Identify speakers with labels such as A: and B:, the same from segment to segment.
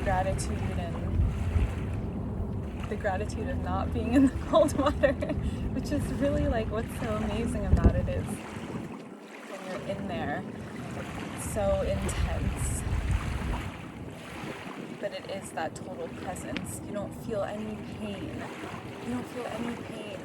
A: gratitude and the gratitude of not being in the cold water, which is really like what's so amazing about it is when you're in there, it's so intense, but it is that total presence. You don't feel any pain. You don't feel any pain,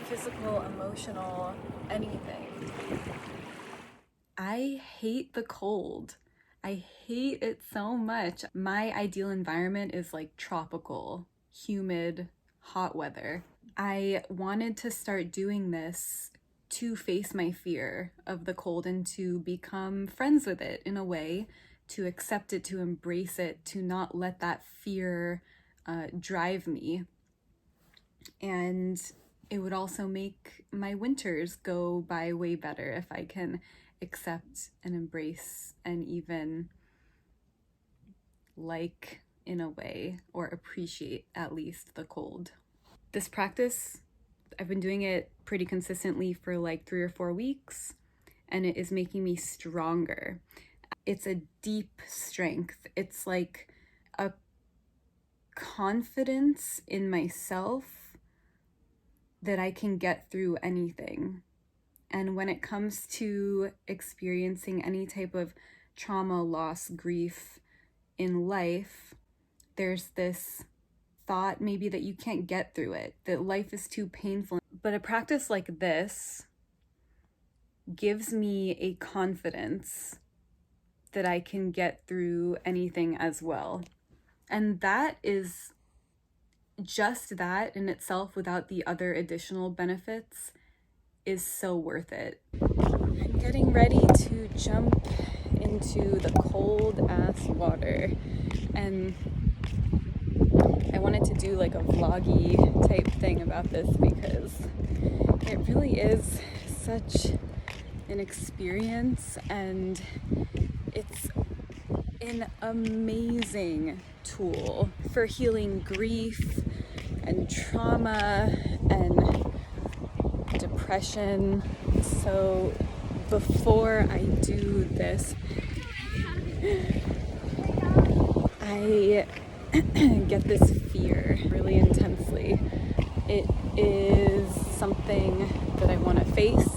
A: physical, emotional, anything. I hate the cold. I hate it so much. My ideal environment is like tropical, humid, hot weather. I wanted to start doing this to face my fear of the cold and to become friends with it in a way, to accept it, to embrace it, to not let that fear drive me. And it would also make my winters go by way better if I can accept and embrace and even like, in a way, or appreciate at least the cold. This practice, I've been doing it pretty consistently for like 3 or 4 weeks, and it is making me stronger. It's a deep strength. It's like a confidence in myself that I can get through anything. And when it comes to experiencing any type of trauma, loss, grief in life, there's this thought maybe that you can't get through it, that life is too painful. But a practice like this gives me a confidence that I can get through anything as well. And that is just that in itself, without the other additional benefits, is so worth it. I'm getting ready to jump into the cold ass water, and I wanted to do like a vloggy type thing about this because it really is such an experience, and it's an amazing tool for healing grief and trauma and depression. So before I do this, I get this fear really intensely. It is something that I want to face.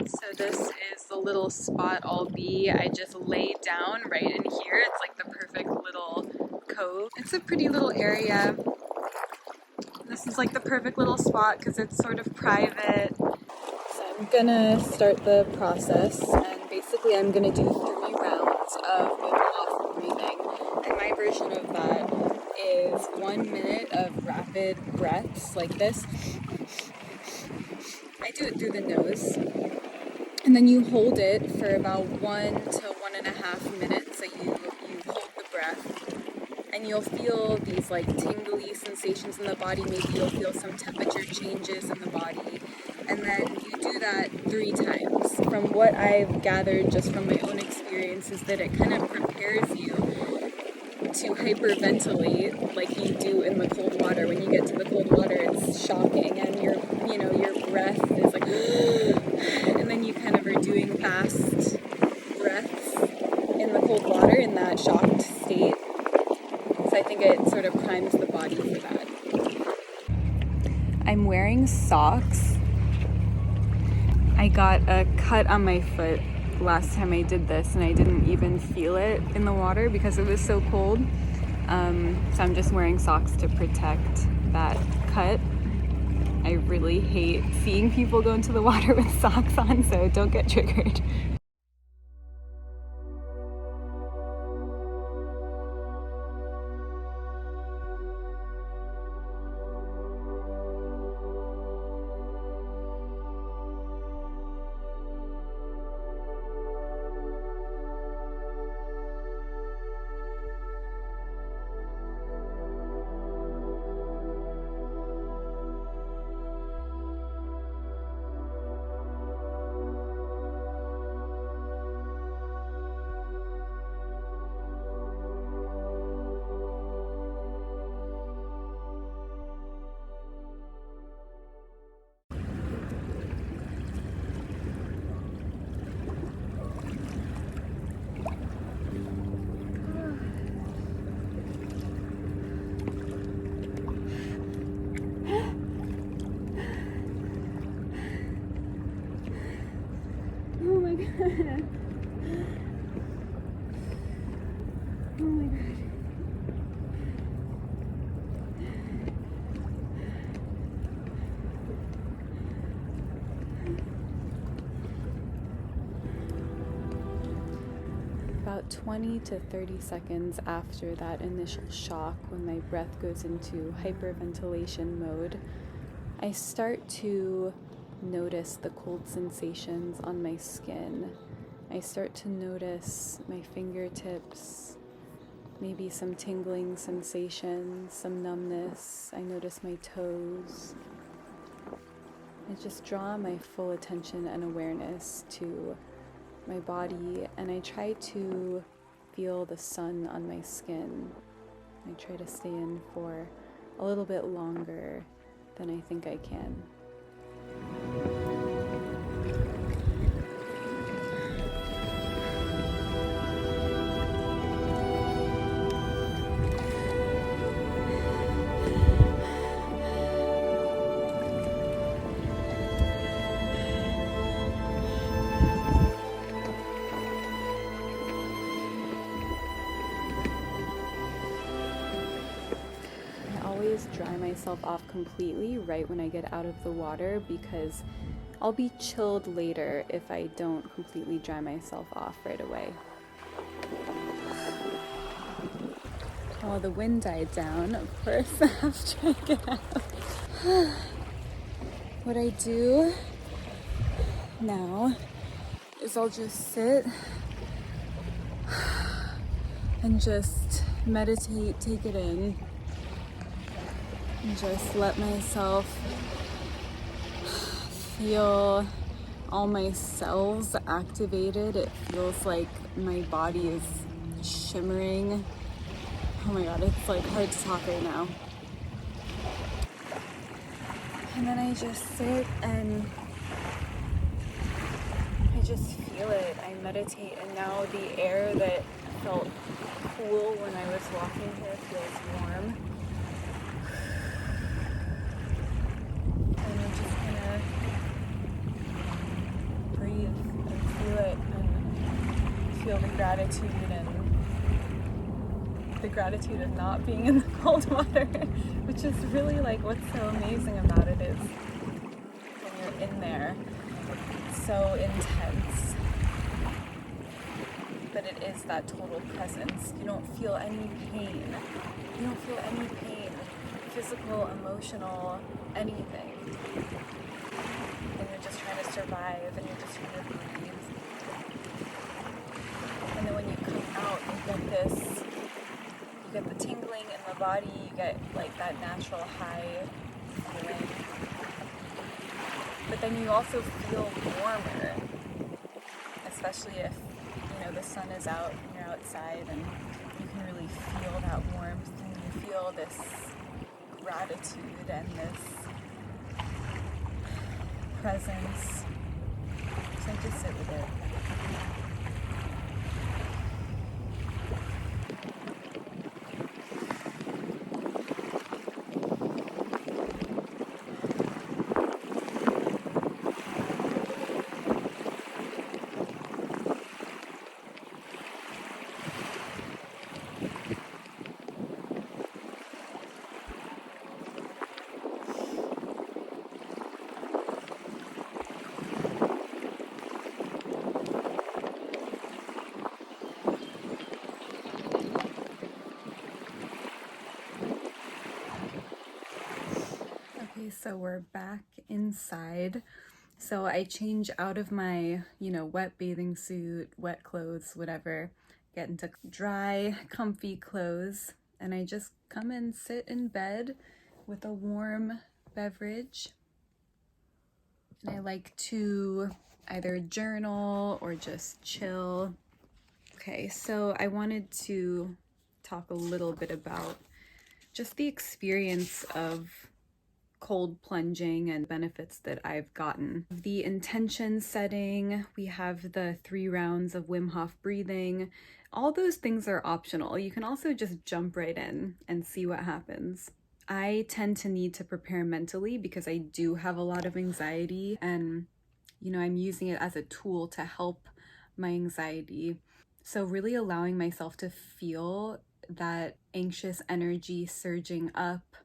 A: So this is the little spot I'll be. I just lay down right in here. It's like the perfect little cove. It's a pretty little area. This is like the perfect little spot because it's sort of private. So I'm gonna start the process, and basically I'm gonna do 3 rounds of Wim Hof breathing. And my version of that is 1 minute of rapid breaths like this. I do it through the nose. And then you hold it for about 1 to 1.5 minutes. So you hold the breath, and you'll feel these like tingly sensations in the body. Maybe you'll feel some temperature changes in the body. And then you do that 3 times. From what I've gathered just from my own experience is that it kind of prepares you to hyperventilate like you do in the cold water. When you get to the cold water, it's shocking, and your breath is like and then you kind of are doing fast breaths in the cold water in that shocked state. So I think it sort of primes the body for that. I'm wearing socks. I got a cut on my foot last time I did this, and I didn't even feel it in the water because it was so cold. So I'm just wearing socks to protect that cut. I really hate seeing people go into the water with socks on, so don't get triggered. Oh my god. About 20 to 30 seconds after that initial shock, when my breath goes into hyperventilation mode, I start to notice the cold sensations on my skin. I start to notice my fingertips, maybe some tingling sensations, some numbness. I notice my toes. I just draw my full attention and awareness to my body, and I try to feel the sun on my skin. I try to stay in for a little bit longer than I think I can. Dry myself off completely right when I get out of the water, because I'll be chilled later if I don't completely dry myself off right away. Well, the wind died down, of course, after I get out. What I do now is I'll just sit and just meditate, take it in. And just let myself feel all my cells activated. It feels like my body is shimmering. Oh my god, it's like hard to talk right now. And then I just sit and I just feel it. I meditate, and now the air that felt cool when I was walking here feels warm. Feel the gratitude and the gratitude of not being in the cold water, which is really like what's so amazing about it is when you're in there, it's so intense, but it is that total presence. You don't feel any pain. You don't feel any pain, physical, emotional, anything. And you're just trying to survive, and you're just trying to breathe. And then when you come out, you get the tingling in the body, you get like that natural high feeling. But then you also feel warmer, especially if, the sun is out and you're outside, and you can really feel that warmth, and you feel this gratitude and this presence. So I just sit with it. So we're back inside. So I change out of my, wet bathing suit, wet clothes, whatever, get into dry, comfy clothes, and I just come and sit in bed with a warm beverage. And I like to either journal or just chill. Okay, so I wanted to talk a little bit about just the experience of cold plunging and benefits that I've gotten. The intention setting, we have the 3 rounds of Wim Hof breathing. All those things are optional. You can also just jump right in and see what happens. I tend to need to prepare mentally because I do have a lot of anxiety, and I'm using it as a tool to help my anxiety. So really allowing myself to feel that anxious energy surging up,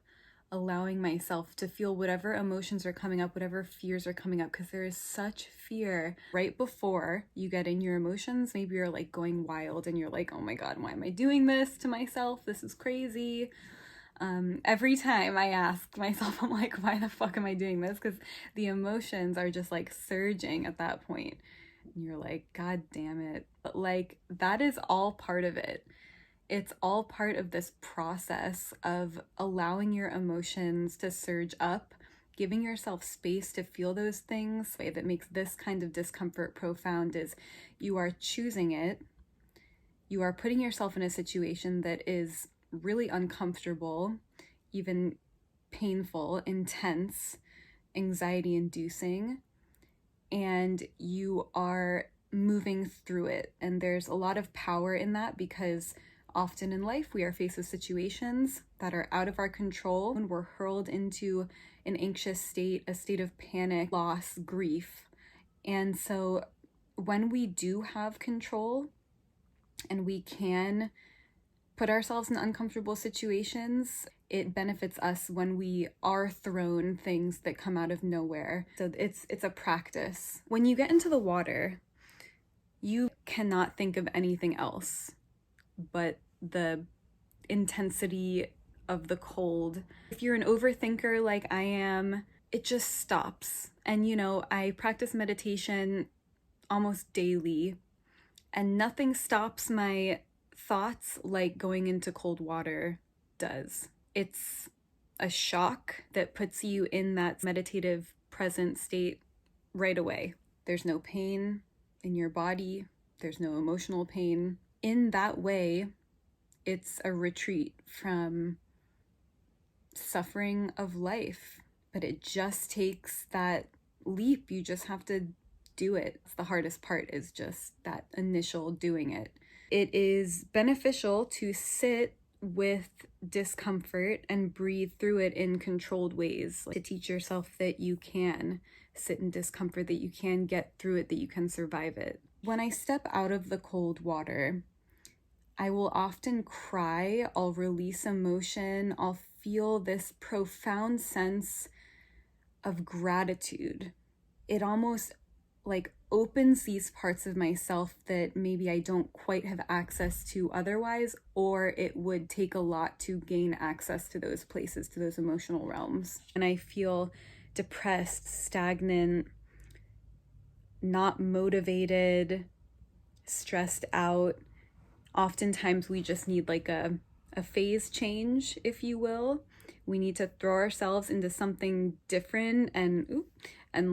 A: allowing myself to feel whatever emotions are coming up, whatever fears are coming up, because there is such fear right before you get in your emotions. Maybe you're like going wild and you're like, oh my God, why am I doing this to myself? This is crazy. Every time I ask myself, I'm like, why the fuck am I doing this? Because the emotions are just like surging at that point. And you're like, God damn it. But like, that is all part of it. It's all part of this process of allowing your emotions to surge up, giving yourself space to feel those things. The way that makes this kind of discomfort profound is you are choosing it. You are putting yourself in a situation that is really uncomfortable, even painful, intense, anxiety inducing, and you are moving through it. And there's a lot of power in that, because often in life we are faced with situations that are out of our control when we're hurled into an anxious state, a state of panic, loss, grief. And so when we do have control and we can put ourselves in uncomfortable situations, it benefits us when we are thrown things that come out of nowhere. So it's a practice. When you get into the water, you cannot think of anything else but the intensity of the cold. If you're an overthinker like I am, it just stops. And I practice meditation almost daily, and nothing stops my thoughts like going into cold water does. It's a shock that puts you in that meditative present state right away. There's no pain in your body. There's no emotional pain. In that way, it's a retreat from suffering of life. But it just takes that leap. You just have to do it. The hardest part is just that initial doing it. It is beneficial to sit with discomfort and breathe through it in controlled ways, to teach yourself that you can sit in discomfort, that you can get through it, that you can survive it. When I step out of the cold water, I will often cry, I'll release emotion, I'll feel this profound sense of gratitude. It almost like opens these parts of myself that maybe I don't quite have access to otherwise, or it would take a lot to gain access to those places, to those emotional realms. And I feel depressed, stagnant, not motivated, stressed out. Oftentimes we just need like a phase change, if you will. We need to throw ourselves into something different and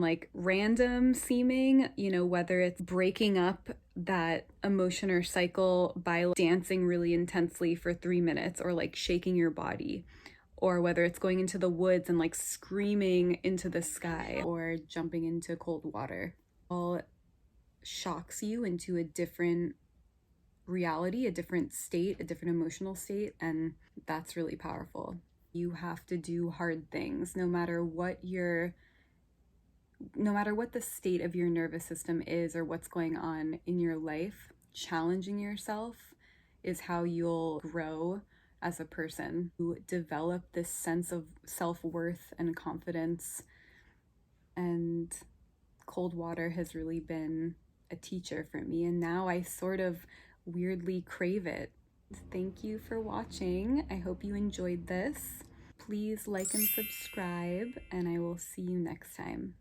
A: like random seeming, whether it's breaking up that emotion or cycle by dancing really intensely for 3 minutes, or like shaking your body, or whether it's going into the woods and like screaming into the sky, or jumping into cold water. All shocks you into a different reality, a different state, a different emotional state, and that's really powerful. You have to do hard things, no matter what the state of your nervous system is or what's going on in your life. Challenging yourself is how you'll grow as a person, to develop this sense of self-worth and confidence. And cold water has really been a teacher for me, and now I sort of weirdly crave it. Thank you for watching. I hope you enjoyed this. Please like and subscribe, and I will see you next time.